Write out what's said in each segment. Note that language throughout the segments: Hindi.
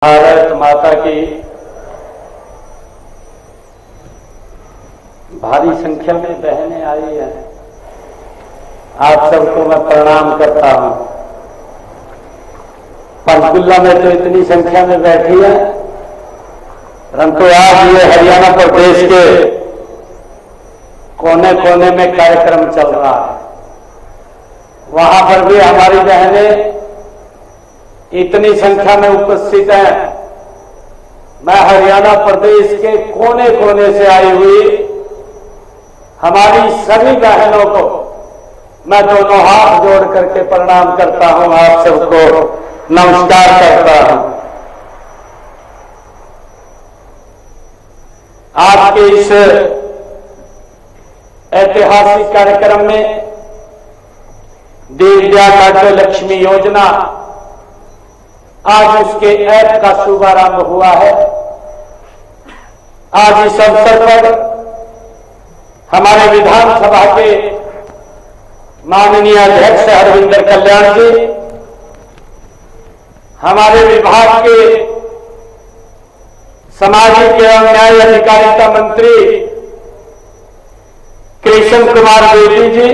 भारत माता की भारी संख्या में बहनें आई हैं। आप सबको मैं प्रणाम करता हूं। पंचकुला में तो इतनी संख्या में बैठी है, परंतु आज ये हरियाणा प्रदेश के कोने कोने में कार्यक्रम चल रहा है। वहां पर भी हमारी बहनें इतनी संख्या में उपस्थित हैं। मैं हरियाणा प्रदेश के कोने कोने से आई हुई हमारी सभी बहनों को मैं दोनों हाथ जोड़ करके प्रणाम करता हूं। आप सबको नमस्कार करता हूं। आज के इस ऐतिहासिक कार्यक्रम में दीन दयाल उपाध्याय लक्ष्मी योजना आज उसके ऐप का शुभारंभ हुआ है। आज इस अवसर पर हमारे विधानसभा के माननीय अध्यक्ष हरविंदर कल्याण जी, हमारे विभाग के सामाजिक एवं न्याय अधिकारिता मंत्री कृष्ण कुमार बेदी जी,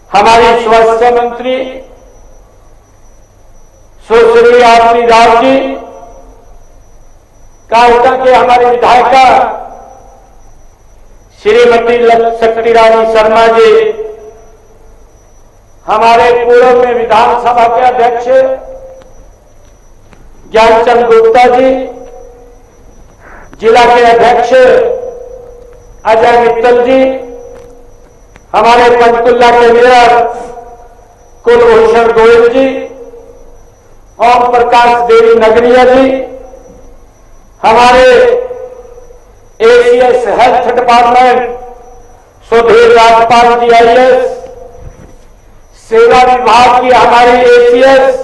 हमारी स्वास्थ्य मंत्री सुश्री आरती राव जी, कालका के हमारी विधायिका श्रीमती शक्ति रानी शर्मा जी, हमारे पूर्व में विधानसभा के अध्यक्ष ज्ञानचंद गुप्ता जी, जिला के अध्यक्ष अजय मित्तल जी, हमारे पंचकुला के मेयर कुलभूषण गोयल जी, ओम प्रकाश देवी नगरिया जी, हमारे ACS health department Sudhir Rajpal ji IAS, सेवा विभाग की हमारी एसीएस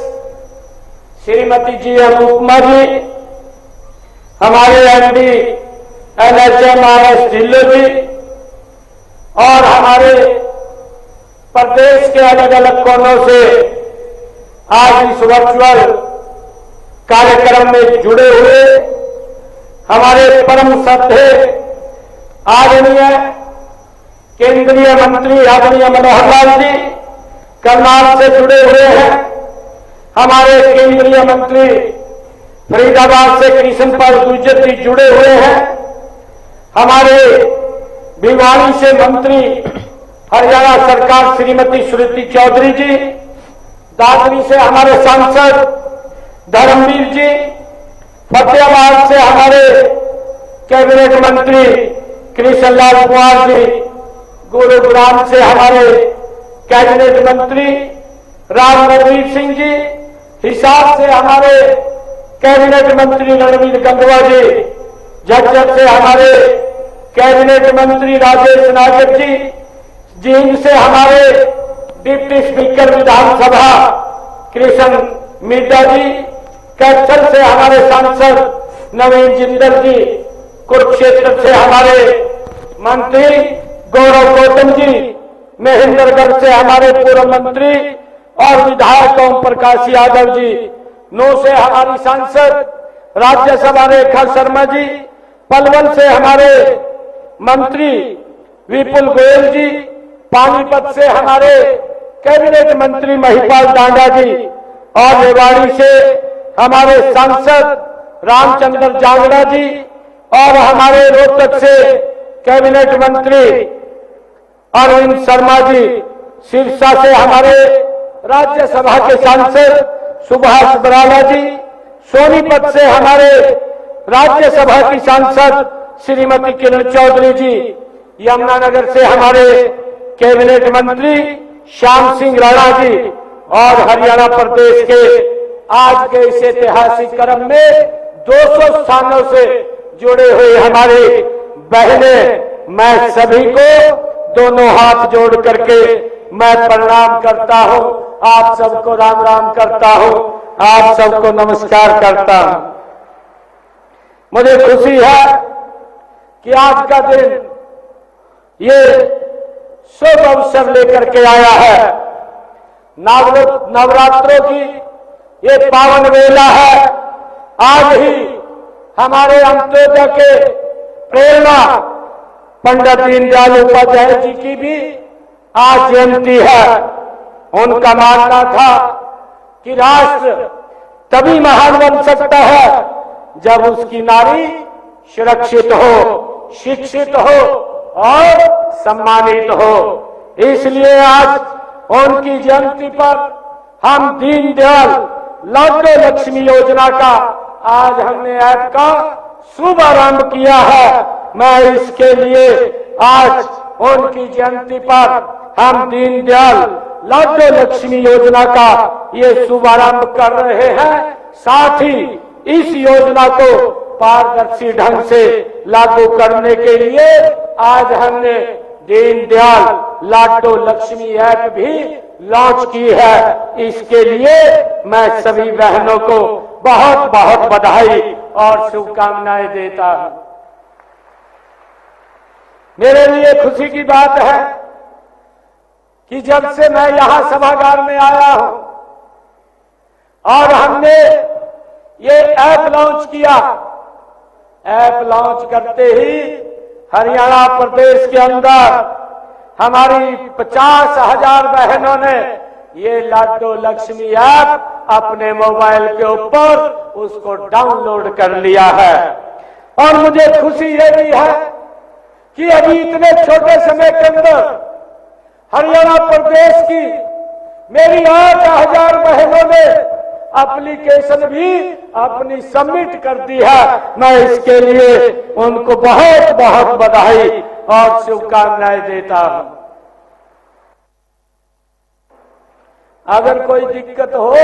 श्रीमती जी अनुपमा जी, हमारे MD NHM RS Dhillon ji और हमारे प्रदेश के अलग अलग कोनों से आज इस वर्चुअल कार्यक्रम में जुड़े हुए हमारे परम श्रद्धेय आदरणीय केंद्रीय मंत्री आदरणीय मनोहर लाल जी करनाल से जुड़े हुए हैं। हमारे केंद्रीय मंत्री फरीदाबाद से कृष्ण पाल गुर्जर जी जुड़े हुए हैं। हमारे भिवानी से मंत्री हरियाणा सरकार श्रीमती श्रुति चौधरी जी, दादरी से हमारे सांसद धर्मवीर जी, फतेहाबाद से हमारे कैबिनेट मंत्री कृष्णलाल कुमार जी, गुरुग्राम से हमारे कैबिनेट मंत्री राम नरवीर सिंह जी, हिसार से हमारे कैबिनेट मंत्री रणवीर गंगवा जी, झज्जर से हमारे कैबिनेट मंत्री राजेश नागर जी, जींद से हमारे डिप्टी स्पीकर विधानसभा कृष्ण मिड्डा जी, कैथल से हमारे सांसद नवीन जिंदल जी, कुरुक्षेत्र से हमारे मंत्री गौरव गौतम जी, महेंद्रगढ़ से हमारे पूर्व मंत्री और विधायक ओम प्रकाश यादव जी, नौ से हमारी सांसद राज्यसभा रेखा शर्मा जी, पलवल से हमारे मंत्री विपुल गोयल जी, पानीपत से हमारे कैबिनेट मंत्री महिपाल डांडा जी और रेवाड़ी से हमारे सांसद रामचंद्र जांगड़ा जी और हमारे रोहतक से कैबिनेट मंत्री अरविंद शर्मा जी, सिरसा से हमारे राज्यसभा के सांसद सुभाष बराला जी, सोनीपत से हमारे राज्यसभा की सांसद श्रीमती किरण चौधरी जी, यमुनानगर से हमारे कैबिनेट मंत्री श्याम सिंह राणा जी और हरियाणा प्रदेश के आज के इस ऐतिहासिक क्रम में 200 स्थानों से जुड़े हुए हमारी बहनें, मैं सभी को दोनों हाथ जोड़ करके मैं प्रणाम करता हूं। आप सबको राम राम करता हूं, आप सबको नमस्कार करता हूं। मुझे खुशी है कि आज का दिन ये शुभ अवसर लेकर के आया है। नवरात्रों की ये पावन वेला है। आज ही हमारे अंत्योदय के प्रेरणा पंडित दीनदयाल उपाध्याय जी की भी आज जयंती है। उनका मानना था कि राष्ट्र तभी महान बन सकता है जब उसकी नारी सुरक्षित हो, शिक्षित हो और सम्मानित हो। इसलिए आज उनकी जयंती पर हम दीनदयाल लाडो लक्ष्मी योजना का आज हमने ऐप का शुभारंभ किया है। मैं इसके लिए आज उनकी जयंती पर हम दीनदयाल लाडो लक्ष्मी योजना का ये शुभारंभ कर रहे हैं। साथ ही इस योजना को पारदर्शी ढंग से लागू करने के लिए आज हमने दीनदयाल लाडो लक्ष्मी ऐप भी लॉन्च की है। इसके लिए मैं सभी बहनों को बहुत बहुत बधाई और शुभकामनाएं देता हूं। मेरे लिए खुशी की बात है कि जब से मैं यहां सभागार में आया हूं और हमने ये ऐप लॉन्च किया, ऐप लॉन्च करते ही हरियाणा प्रदेश के अंदर हमारी 50,000 बहनों ने ये लाडो लक्ष्मी ऐप अपने मोबाइल के ऊपर उसको डाउनलोड कर लिया है। और मुझे खुशी ये भी है कि अभी इतने छोटे समय के अंदर हरियाणा प्रदेश की मेरी 8,000 बहनों ने एप्लीकेशन भी अपनी सबमिट कर दी है। मैं इसके लिए उनको बहुत बहुत बधाई और शुभकामनाएं देता हूं। अगर कोई दिक्कत हो,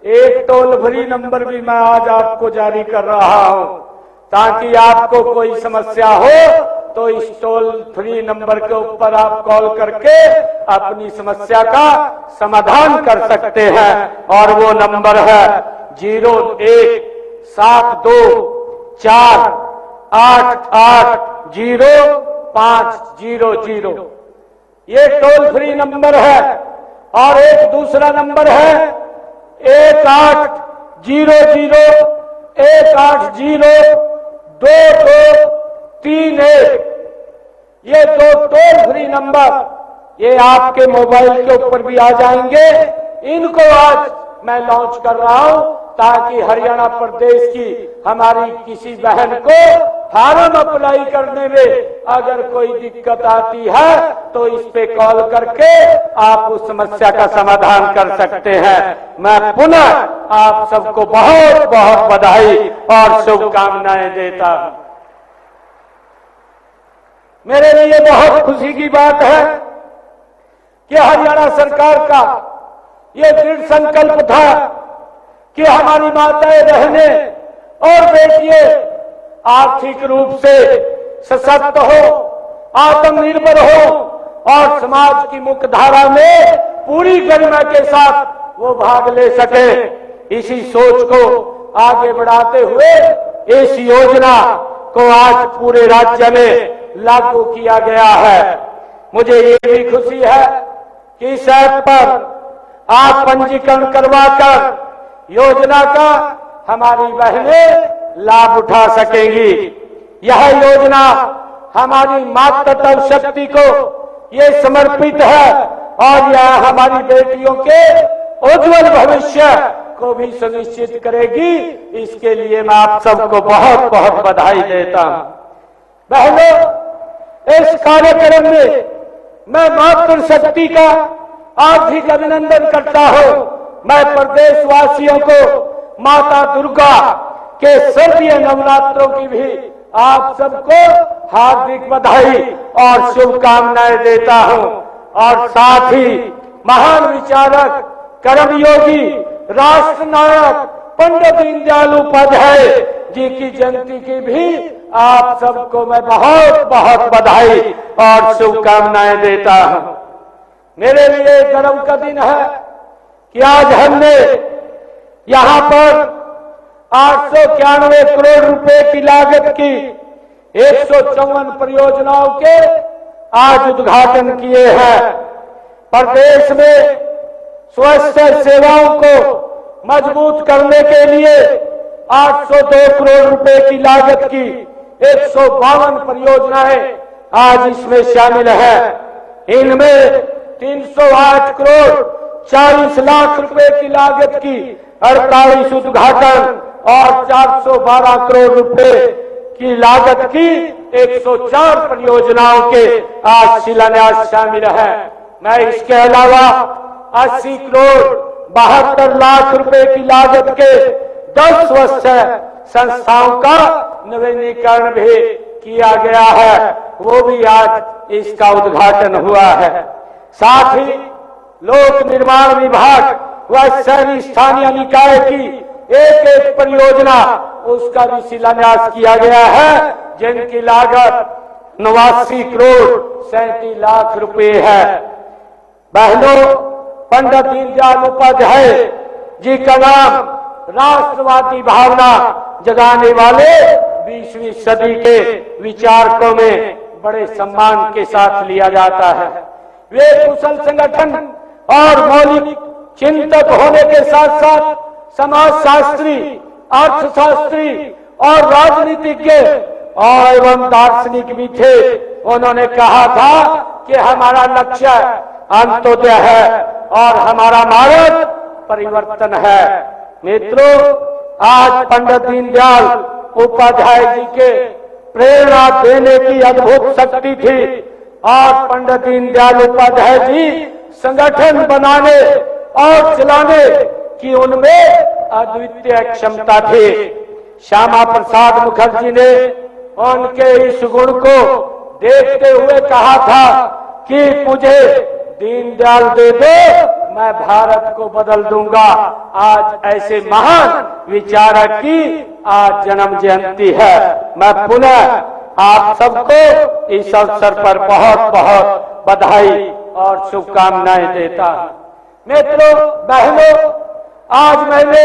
एक टोल फ्री नंबर भी मैं आज आपको जारी कर रहा हूं, ताकि आपको कोई समस्या हो तो इस टोल फ्री नंबर के ऊपर आप कॉल करके अपनी समस्या का समाधान कर सकते हैं। और वो नंबर है 017248800500। ये टोल फ्री नंबर है। और एक दूसरा नंबर है 1801802231। ये दो टोल फ्री नंबर ये आपके मोबाइल के ऊपर भी आ जाएंगे। इनको आज मैं लॉन्च कर रहा हूं ताकि हरियाणा प्रदेश की हमारी किसी बहन को फार्म अप्लाई करने में अगर कोई दिक्कत आती है तो इस पे कॉल करके आप उस समस्या का समाधान कर सकते हैं। मैं पुनः आप सबको बहुत बहुत बधाई और शुभकामनाएं देता हूं। मेरे लिए बहुत खुशी की बात है कि हरियाणा सरकार का ये दृढ़ संकल्प था कि हमारी माताएं बहनें और बेटियां आर्थिक रूप से सशक्त हो, आत्मनिर्भर हो और समाज की मुख्य धारा में पूरी गरिमा के साथ वो भाग ले सके। इसी सोच को आगे बढ़ाते हुए इस योजना को आज पूरे राज्य में लागू किया गया है। मुझे ये भी खुशी है कि इस ऐप पर आप पंजीकरण करवाकर योजना का हमारी बहनें लाभ उठा सकेंगी। यह योजना हमारी मातृत्व शक्ति को ये समर्पित है और यह हमारी बेटियों के उज्जवल भविष्य को भी सुनिश्चित करेगी। इसके लिए मैं आप सबको बहुत बहुत बधाई देता हूं। बहनों, इस कार्यक्रम में मैं मातृशक्ति का हार्दिक अभिनंदन करता हूं। मैं प्रदेशवासियों को माता दुर्गा के शारदीय नवरात्रों की भी आप सबको हार्दिक बधाई और शुभकामनाएं देता हूं। और साथ ही महान विचारक, कर्मयोगी, राष्ट्र नायक पंडित दीनदयाल उपाध्याय जी की जयंती की भी आप सबको मैं बहुत बहुत बधाई और शुभकामनाएं देता हूं। मेरे लिए गर्व का दिन है कि आज हमने यहां पर 891 करोड़ रुपए की लागत की 154 परियोजनाओं के आज उद्घाटन किए हैं। प्रदेश में स्वास्थ्य सेवाओं को मजबूत करने के लिए 802 करोड़ रुपए की लागत की 152 परियोजनाएं आज इसमें शामिल है। इनमें 308 करोड़ 40 लाख रुपए की लागत की 48 उद्घाटन और 412 करोड़ रुपए की लागत की 104 परियोजनाओं के आज शिलान्यास शामिल है। मैं इसके अलावा 80 करोड़ 72 लाख रुपए की लागत के 10 वर्ष संस्थाओं का नवीनीकरण भी किया गया है, वो भी आज इसका उद्घाटन हुआ है। साथ ही लोक निर्माण विभाग व शहरी स्थानीय निकाय की एक एक परियोजना उसका भी शिलान्यास किया गया है, जिनकी लागत 89 करोड़ 37 लाख रुपए है। बहनों, पंडित दीनदयाल उपाध्याय जी का नाम राष्ट्रवादी भावना जगाने वाले 20वीं सदी के विचारकों में बड़े सम्मान के साथ लिया जाता है। वे कुशल संगठन और मौलिक चिंतक होने के साथ साथ समाजशास्त्री, अर्थशास्त्री और राजनीतिज्ञ और एवं दार्शनिक भी थे। उन्होंने कहा था कि हमारा लक्ष्य अंत्योदय है और हमारा मार्ग परिवर्तन है। मित्रों, आज पंडित दीनदयाल उपाध्याय जी के प्रेरणा देने की अद्भुत शक्ति थी और पंडित दीनदयाल उपाध्याय जी संगठन बनाने और चलाने की उनमें अद्वितीय क्षमता थी। श्यामा प्रसाद मुखर्जी ने उनके इस गुण को देखते हुए कहा था कि मुझे दीनदयाल दे दो, मैं भारत को बदल दूंगा। आज ऐसे महान विचारक की आज जन्म जयंती है। मैं पुनः आप सबको इस अवसर पर बहुत बहुत बधाई और शुभकामनाएं देता हूं। मित्रों, बहनों, आज मैंने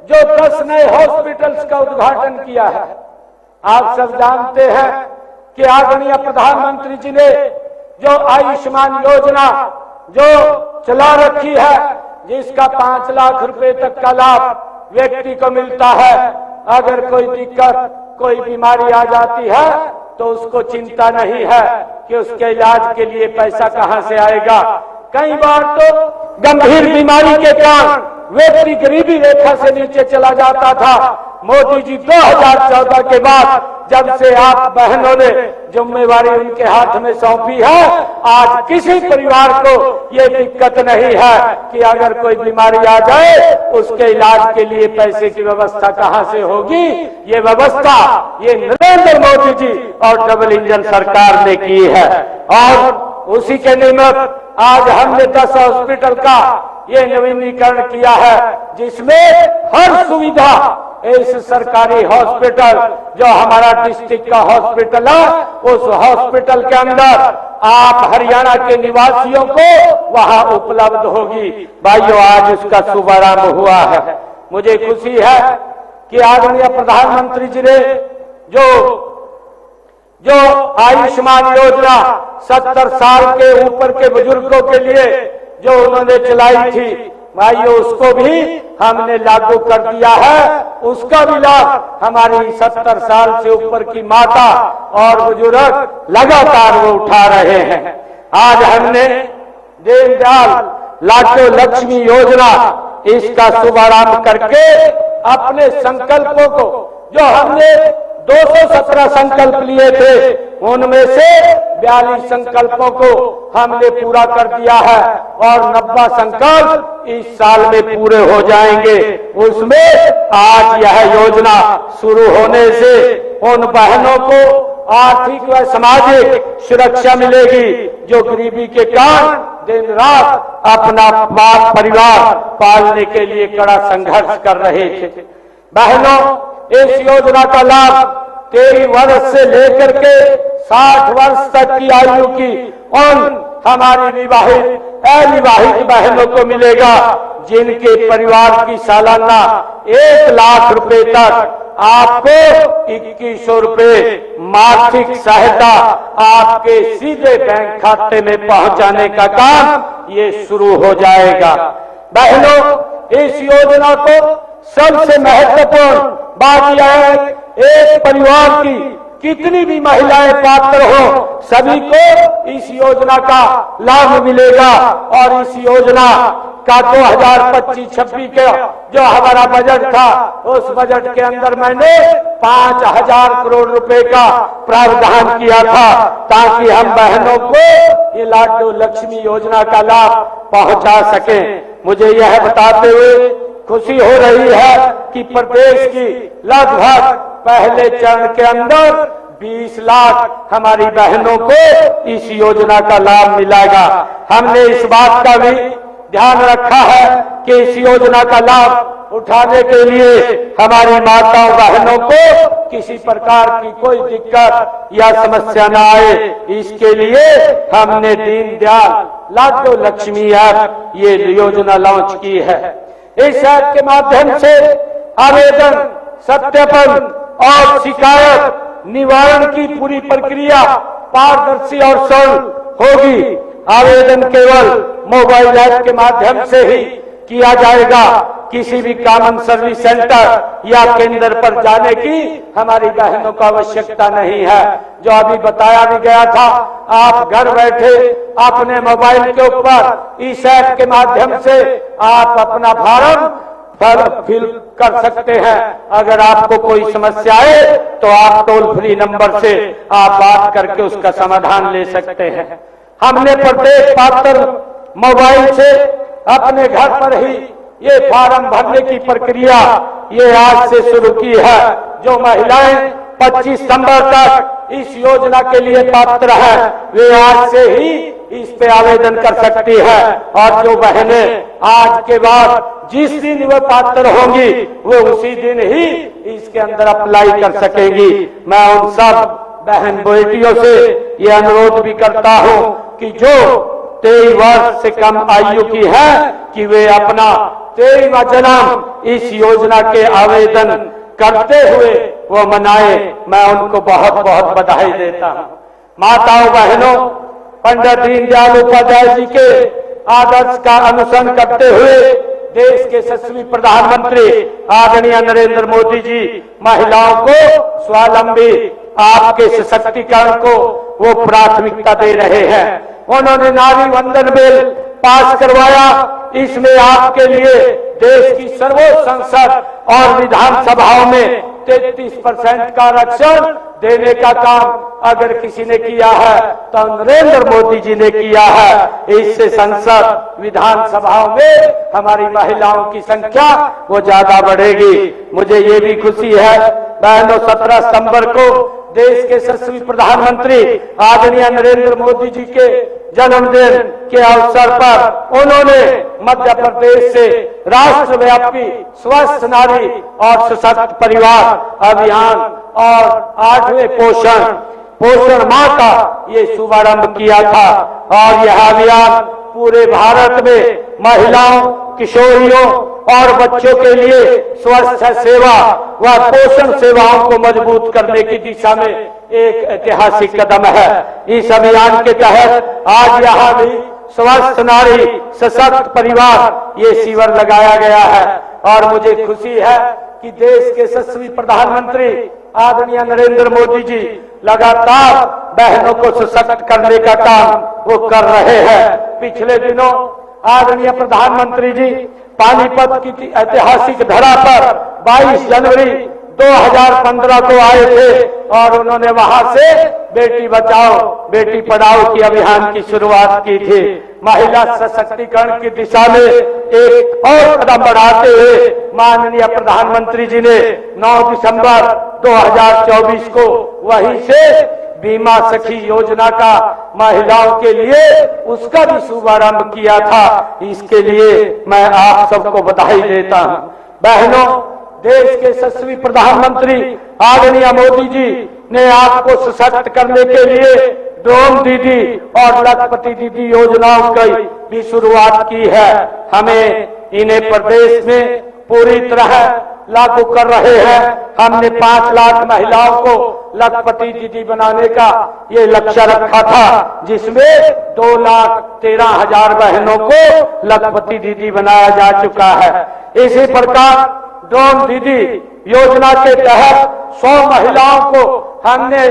जो 10 नए हॉस्पिटल्स का उद्घाटन किया है, आप सब जानते हैं कि आदरणीय प्रधानमंत्री जी ने जो आयुष्मान योजना जो चला रखी है, जिसका 5 लाख रुपए तक का लाभ व्यक्ति को मिलता है। अगर कोई दिक्कत, कोई बीमारी आ जाती है तो उसको चिंता नहीं है कि उसके इलाज के लिए पैसा कहां से आएगा। कई बार तो गंभीर बीमारी के कारण व्यक्ति गरीबी रेखा से नीचे चला जाता था। मोदी जी 2014 के बाद जब से आप बहनों ने जिम्मेवारी उनके हाथ में सौंपी है, आज किसी परिवार को ये दिक्कत नहीं है कि अगर कोई बीमारी आ जाए उसके इलाज के लिए पैसे की व्यवस्था कहां से होगी। ये व्यवस्था ये नरेंद्र मोदी जी और डबल इंजन सरकार ने की है और उसी के निमित्त आज हमने 10 हॉस्पिटल का ये नवीनीकरण किया है, जिसमें हर सुविधा इस सरकारी हॉस्पिटल जो हमारा डिस्ट्रिक्ट का हॉस्पिटल है, उस हॉस्पिटल के अंदर आप हरियाणा के निवासियों को वहां उपलब्ध होगी। भाइयों, आज उसका शुभारंभ हुआ है। मुझे खुशी है कि आदरणीय प्रधानमंत्री जी ने जो आयुष्मान योजना 70 साल के ऊपर के बुजुर्गों के लिए जो उन्होंने चलाई थी, भाइयों, उसको भी हमने लागू कर दिया है। उसका भी लाभ हमारी 70 साल से ऊपर की माता और बुजुर्ग लगातार वो उठा रहे हैं। आज हमने दीनदयाल लाडो लक्ष्मी योजना इसका शुभारंभ करके अपने संकल्पों को, जो हमने 217 संकल्प लिए थे, उनमें से 42 संकल्पों को हमने पूरा कर दिया है और 90 संकल्प इस साल में पूरे हो जाएंगे। उसमें आज यह योजना शुरू होने से उन बहनों को आर्थिक व सामाजिक सुरक्षा मिलेगी जो गरीबी के कारण दिन रात अपना परिवार पालने के लिए कड़ा संघर्ष कर रहे थे। बहनों, इस योजना का लाभ 23 वर्ष से लेकर के 60 वर्ष तक की आयु की उन हमारी विवाहित अविवाहित बहनों को मिलेगा जिनके परिवार की सालाना 1 लाख रुपए तक आपको 2100 रुपए मासिक सहायता आपके सीधे बैंक खाते में पहुंचाने का काम ये शुरू हो जाएगा। बहनों, इस योजना को सबसे महत्वपूर्ण बात यह है, एक परिवार की कितनी भी महिलाएं पात्र हो, सभी को इस योजना का लाभ मिलेगा। और इस योजना का 2025-26 के जो हमारा बजट था, उस बजट के अंदर मैंने 5,000 करोड़ रुपए का प्रावधान किया था, ताकि हम बहनों को ये लाडली लक्ष्मी योजना का लाभ पहुंचा सकें। मुझे यह बताते हुए खुशी हो रही है कि प्रदेश की लगभग पहले चरण के अंदर 20 लाख हमारी बहनों को इस योजना का लाभ मिलेगा। हमने इस बात का भी ध्यान रखा है कि इस योजना का लाभ उठाने के लिए हमारी माताओं बहनों को किसी प्रकार की कोई दिक्कत या समस्या न आए, इसके लिए हमने दीनदयाल लाडली लक्ष्मी ऐप ये योजना लॉन्च की है। इस ऐप के माध्यम से आवेदन, सत्यापन और शिकायत निवारण की पूरी प्रक्रिया पारदर्शी और सरल होगी। आवेदन केवल मोबाइल ऐप के माध्यम से ही किया जाएगा। किसी भी कॉमन सर्विस सेंटर या केंद्र पर जाने की हमारी बहनों को आवश्यकता नहीं है। जो अभी बताया भी गया था, आप घर बैठे अपने मोबाइल के ऊपर इस ऐप के माध्यम से आप अपना फॉर्म फिल कर सकते हैं। अगर आपको कोई समस्या है तो आप टोल फ्री नंबर से आप बात करके उसका समाधान ले सकते हैं। हमने प्रत्येक पात्र मोबाइल से अपने घर पर ही ये फॉर्म भरने की प्रक्रिया ये आज से शुरू की है। जो महिलाएं 25 सितंबर तक इस योजना के लिए पात्र हैं, वे आज से ही इस पे आवेदन कर सकती है। और जो बहनें आज के बाद जिस दिन वे पात्र होंगी, वो उसी दिन ही इसके अंदर अप्लाई कर सकेंगी। मैं उन सब बहन बेटियों से ये अनुरोध भी करता हूँ कि जो 23 वर्ष से कम आयु की है कि वे अपना 23वां जन्म इस योजना के आवेदन करते हुए वो मनाए। मैं उनको बहुत बहुत बधाई देता हूँ। माताओं बहनों, पंडित दीनदयाल उपाध्याय जी के आदर्श का अनुसरण करते हुए देश के यशस्वी प्रधानमंत्री आदरणीय नरेंद्र मोदी जी महिलाओं को स्वावलंबी, आपके सशक्तिकरण को वो प्राथमिकता दे रहे हैं। उन्होंने नारी वंदन बिल पास करवाया। इसमें आपके लिए देश की सर्वोच्च संसद और विधानसभाओं में 33% का आरक्षण देने का काम अगर किसी ने किया है तो नरेंद्र मोदी जी ने किया है। इससे संसद विधानसभाओं में हमारी महिलाओं की संख्या वो ज्यादा बढ़ेगी। मुझे ये भी खुशी है बहनों, 17 सितंबर को देश के यशस्वी प्रधानमंत्री आदरणीय नरेंद्र मोदी जी के जन्मदिन के अवसर पर उन्होंने मध्य प्रदेश से राष्ट्रव्यापी स्वस्थ नारी और सशक्त परिवार अभियान और 8वें पोषण माह का ये शुभारंभ किया था। और यह अभियान पूरे भारत में महिलाओं, किशोरियों और बच्चों के लिए स्वास्थ्य सेवा व पोषण सेवाओं को मजबूत करने की दिशा में एक ऐतिहासिक कदम है। इस अभियान के तहत आज यहाँ भी स्वस्थ नारी सशक्त परिवार ये शिविर लगाया गया है। और मुझे खुशी है कि देश के यशस्वी प्रधानमंत्री आदरणीय नरेंद्र मोदी जी लगातार बहनों को सशक्त करने का काम वो कर रहे हैं। पिछले दिनों आदरणीय प्रधानमंत्री जी पानीपत की ऐतिहासिक धरा पर 22 जनवरी 2015 को आए थे और उन्होंने वहां से बेटी बचाओ बेटी पढ़ाओ की अभियान की शुरुआत की थी। महिला सशक्तिकरण की दिशा में एक और कदम बढ़ाते हुए माननीय प्रधानमंत्री जी ने 9 दिसंबर 2024 को वहीं से बीमा सखी योजना का महिलाओं के लिए उसका भी शुभारंभ किया था। इसके लिए मैं आप सबको बधाई देता हूं। बहनों, देश के यशस्वी प्रधानमंत्री आदरणीय मोदी जी ने आपको सशक्त करने के लिए ड्रोन दीदी और लखपति दीदी योजनाओं की भी शुरुआत की है। हमें इन्हें प्रदेश में पूरी तरह लागू कर रहे हैं। हमने 5 लाख महिलाओं को लखपति दीदी बनाने का ये लक्ष्य रखा था, जिसमें 2,13,000 बहनों को लखपति दीदी बनाया जा चुका है। इसी प्रकार ड्रोन दीदी योजना के तहत 100 महिलाओं को हमने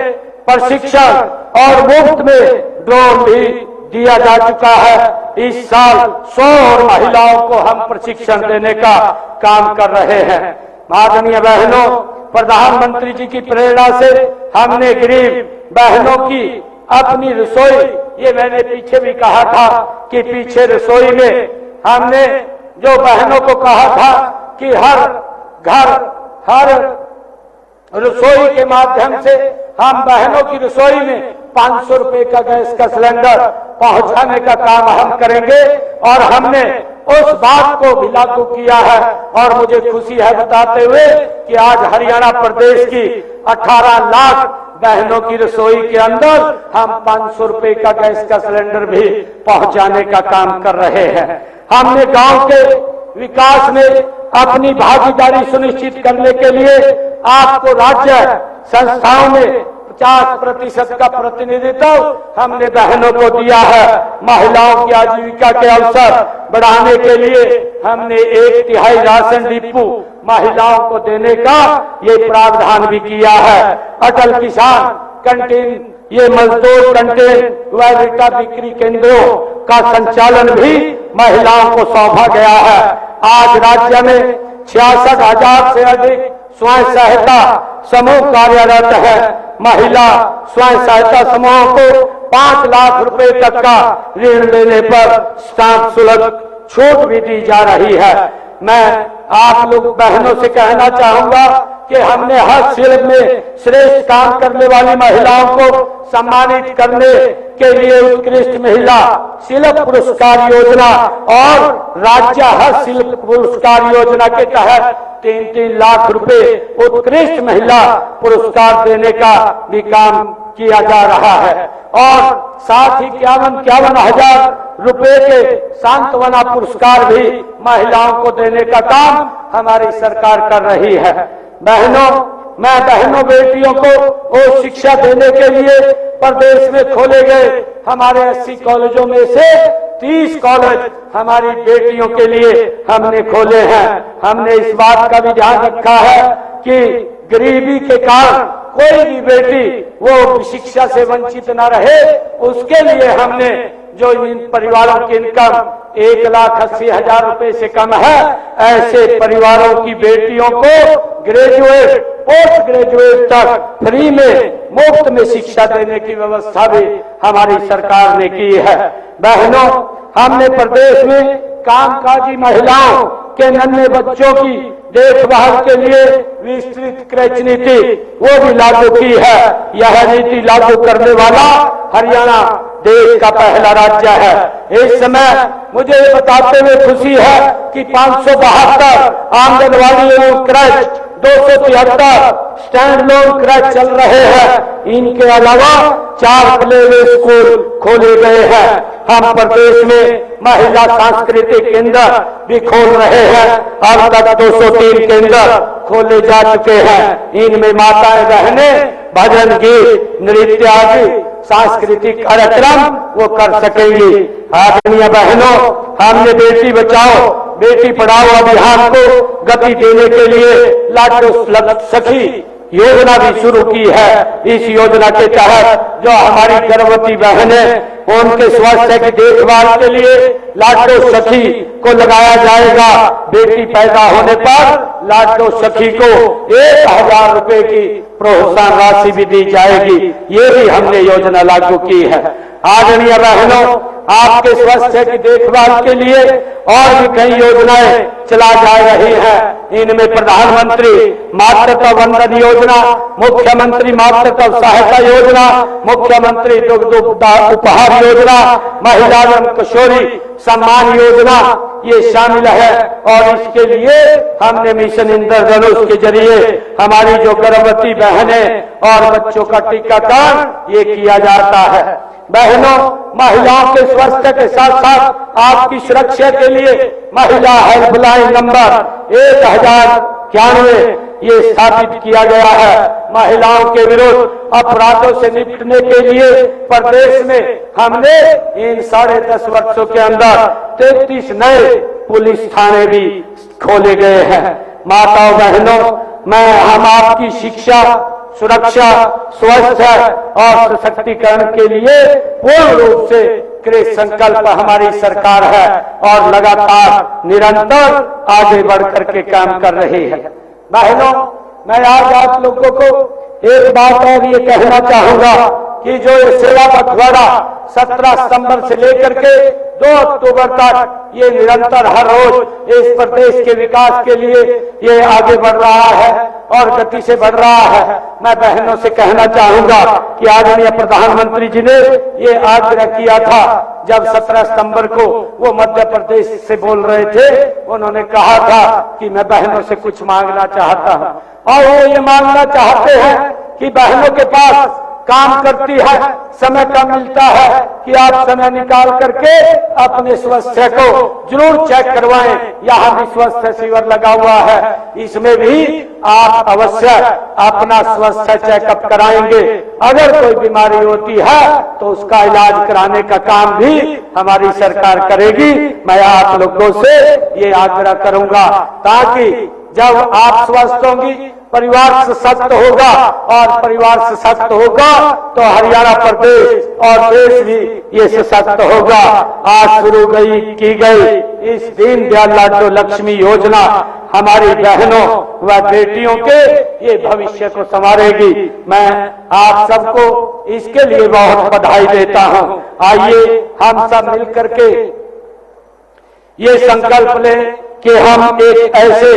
प्रशिक्षण और मुफ्त में ड्रोन भी दिया जा चुका है। इस साल 100 और महिलाओं को हम प्रशिक्षण देने का काम कर रहे हैं। माननीय बहनों, प्रधानमंत्री जी की प्रेरणा से हमने गरीब बहनों की अपनी रसोई, ये मैंने पीछे भी कहा था कि पीछे रसोई में हमने जो बहनों को कहा था कि हर घर हर रसोई के माध्यम से हम बहनों की रसोई में 500 रुपए का गैस का सिलेंडर पहुंचाने का काम हम करेंगे, और हमने उस बात को भी लागू किया है। और मुझे खुशी है बताते हुए कि आज हरियाणा प्रदेश की 18 लाख बहनों की रसोई के अंदर हम 500 रुपए का गैस का सिलेंडर भी पहुंचाने का काम कर रहे हैं। हमने गांव के विकास में अपनी भागीदारी सुनिश्चित करने के लिए आपको राज्य संस्थाओं में 50% का प्रतिनिधित्व हमने बहनों को दिया है। महिलाओं की आजीविका के अवसर बढ़ाने के लिए हमने 1/3 राशन डिपो महिलाओं को देने का ये प्रावधान भी किया है। अटल किसान कैंटीन, ये मजदूर कैंटीन व रिक्शा बिक्री केंद्रों का संचालन भी महिलाओं को सौंपा गया है। आज राज्य में 66,000 से अधिक स्वयं सहायता समूह कार्यरत है। महिला स्वयं सहायता समूहों को 5 लाख रुपए तक का ऋण लेने पर स्टाम्प शुल्क छूट भी दी जा रही है। मैं आप लोग बहनों से कहना चाहूंगा कि हमने हर शिल्प में श्रेष्ठ काम करने वाली महिलाओं को सम्मानित करने के लिए उत्कृष्ट महिला शिल्प पुरस्कार योजना और राज्य हर शिल्प पुरस्कार योजना के तहत 3-3 लाख रुपए उत्कृष्ट महिला पुरस्कार देने का भी काम किया जा रहा है। और साथ ही 51 हजार रुपए के सांत्वना पुरस्कार भी महिलाओं को देने का काम हमारी सरकार कर रही है। बहनों, मैं बहनों बेटियों को और शिक्षा देने के लिए प्रदेश में खोले गए हमारे 80 कॉलेजों में से 30 कॉलेज हमारी बेटियों के लिए हमने खोले हैं। हमने इस बात का भी ध्यान रखा है कि गरीबी के कारण कोई भी बेटी वो शिक्षा से वंचित न रहे, उसके लिए हमने जो इन परिवारों की इनकम 1,80,000 रुपए से कम है, ऐसे परिवारों की बेटियों को ग्रेजुएट पोस्ट ग्रेजुएट तक फ्री में मुफ्त में शिक्षा देने की व्यवस्था भी हमारी सरकार ने की है। बहनों, हमने प्रदेश में कामकाजी महिलाओं के नन्हे बच्चों की देखभाल के लिए विस्तृत क्रच नीति वो भी लागू की है। यह नीति लागू करने वाला हरियाणा देश का पहला राज्य है। इस समय मुझे ये बताते हुए खुशी है कि 572 आंगनवाड़ी एवं क्रच, 273 स्टैंड लोन क्रच चल रहे हैं। इनके अलावा 4 प्ले स्कूल खोले गए हैं। हम प्रदेश में महिला सांस्कृतिक केंद्र भी खोल रहे हैं। अब तक 203 केंद्र खोले जा चुके हैं। इनमें माताएं बहनें भजन, गीत, नृत्य आदि सांस्कृतिक कार्यक्रम वो कर सकेंगी। आदरणीय बहनों, हमने बेटी बचाओ बेटी पढ़ाओ अभियान को गति देने के लिए लाडली सखी योजना भी शुरू की है। इस योजना के तहत जो हमारी गर्भवती बहनें उनके स्वास्थ्य की देखभाल के लिए लाडली सखी को लगाया जाएगा। बेटी पैदा होने पर लाडली सखी को 1,000 रुपए की प्रोत्साहन राशि भी दी जाएगी। ये भी हमने योजना लागू की है। आदरणीय बहनों, आपके स्वास्थ्य की देखभाल के लिए और भी कई योजनाएं चला जा रही हैं। इनमें प्रधानमंत्री मातृत्व वंदन योजना, मुख्यमंत्री मातृत्व सहायता योजना, मुख्यमंत्री दुग्ध उपहार योजना, महिला एवं किशोरी सम्मान योजना, ये शामिल है। और इसके लिए हमने मिशन इंद्रधनुष के जरिए हमारी जो गर्भवती बहनें और बच्चों का टीकाकरण ये किया जाता है। बहनों, महिलाओं के स्वास्थ्य के साथ साथ आपकी सुरक्षा के लिए महिला हेल्पलाइन नंबर 1091 ये स्थापित किया गया है। महिलाओं के विरुद्ध अपराधों से निपटने के लिए प्रदेश में हमने इन 10.5 वर्षों के अंदर 33 नए पुलिस थाने भी खोले गए हैं। माताओं बहनों, हम आपकी शिक्षा, सुरक्षा, स्वास्थ्य और सशक्तिकरण के लिए पूर्ण रूप से कृत संकल्प हमारी सरकार है और लगातार निरंतर आगे बढ़कर के काम कर रही है। बहनों, मैं आज आप लोगों को एक बात और ये कहना चाहूंगा कि जो ये सेवा पखवाड़ा 17 सितंबर से लेकर के 2 अक्टूबर तक ये निरंतर हर रोज इस प्रदेश के विकास के लिए ये आगे बढ़ रहा है और गति से बढ़ रहा है। मैं बहनों से कहना चाहूंगा कि आदरणीय प्रधानमंत्री जी ने ये आग्रह किया था जब 17 सितंबर को वो मध्य प्रदेश से बोल रहे थे। उन्होंने कहा था कि मैं बहनों से कुछ मांगना चाहता हूं, और वो ये मांगना चाहते हैं कि बहनों के पास काम करती है, समय कम मिलता है कि आप समय निकाल करके अपने स्वास्थ्य को जरूर चेक करवाएं। यहाँ भी स्वास्थ्य शिविर लगा हुआ है, इसमें भी आप अवश्य अपना स्वास्थ्य चेकअप कराएंगे। अगर कोई बीमारी होती है तो उसका इलाज कराने का काम भी हमारी सरकार करेगी। मैं आप लोगों से ये आग्रह करूंगा ताकि जब आप स्वस्थ होंगी, परिवार सशक्त होगा, और परिवार सशक्त होगा तो हरियाणा प्रदेश और देश भी ये सशक्त होगा। आज शुरू की गई इस दीनदयाल लाडली लक्ष्मी योजना हमारी बहनों व बेटियों के ये भविष्य को संवारेगी। मैं आप सबको इसके लिए बहुत बधाई देता हूँ। आइए हम सब मिलकर के ये संकल्प लें कि हम एक ऐसे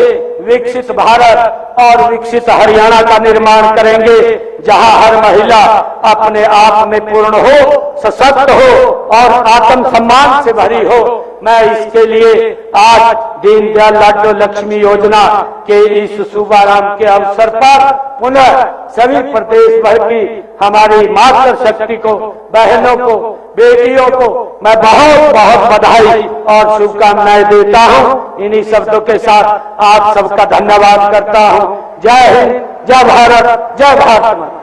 विकसित भारत और विकसित हरियाणा का निर्माण करेंगे जहां हर महिला अपने आप में पूर्ण हो, सशक्त हो और आत्मसम्मान से भरी हो। मैं इसके लिए आज दीनदयाल लाडली लक्ष्मी योजना के इस शुभारंभ के अवसर पर पुनः सभी प्रदेश भर की हमारी मातृशक्ति को, बहनों को, बेटियों को मैं बहुत बहुत बधाई और शुभकामनाएं देता हूं। इन्हीं शब्दों के साथ आप सबका धन्यवाद करता हूं। जय हिंद, जय भारत, जय भारत।